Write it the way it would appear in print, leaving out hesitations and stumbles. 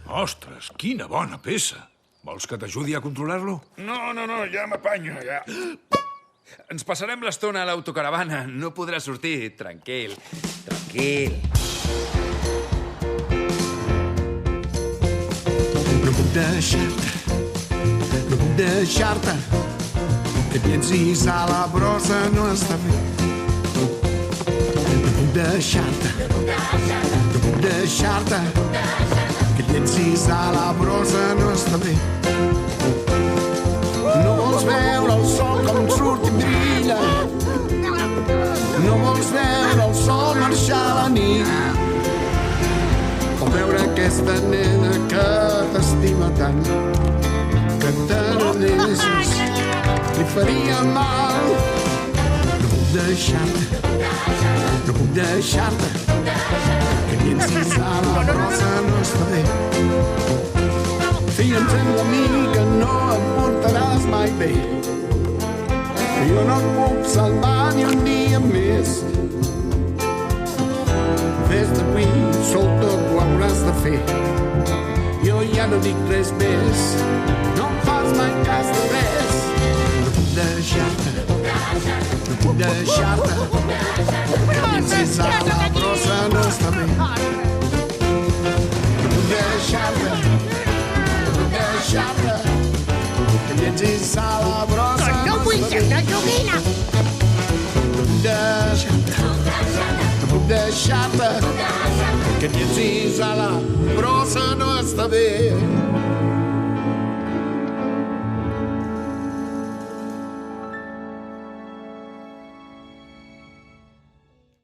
Ostres, quina bona peça. Vols que t'ajudi a controlar-lo? No, ja m'apanyo, ja. Ens passarem l'estona a l'autocaravana. No podrà sortir. Tranquil. No puc deixar-te, que piensis a la brossa no està bé. No puc deixar-te, que piensis a la brossa no està bé. No vols veure el sol com surt i brilla, no vols veure el sol marxar a la nit, o veure aquesta nena que t'estima tant, que t'agradeces, li faria mal. No puc deixar-te, que piensis a la brossa no està bé. Si em sembla a mi que no em portaràs mai bé, jo no et puc salvar ni un dia més. Des d'avui solta ho hauràs de fer. Jo ja no dic res més, no em fas mai cas de res. No puc deixar-te, que pensis a la brossa no està bé. No puc deixar-te, que pensis a la brossa No vull ser una joguina. No puc deixar-te, que pensis a la brossa no està bé.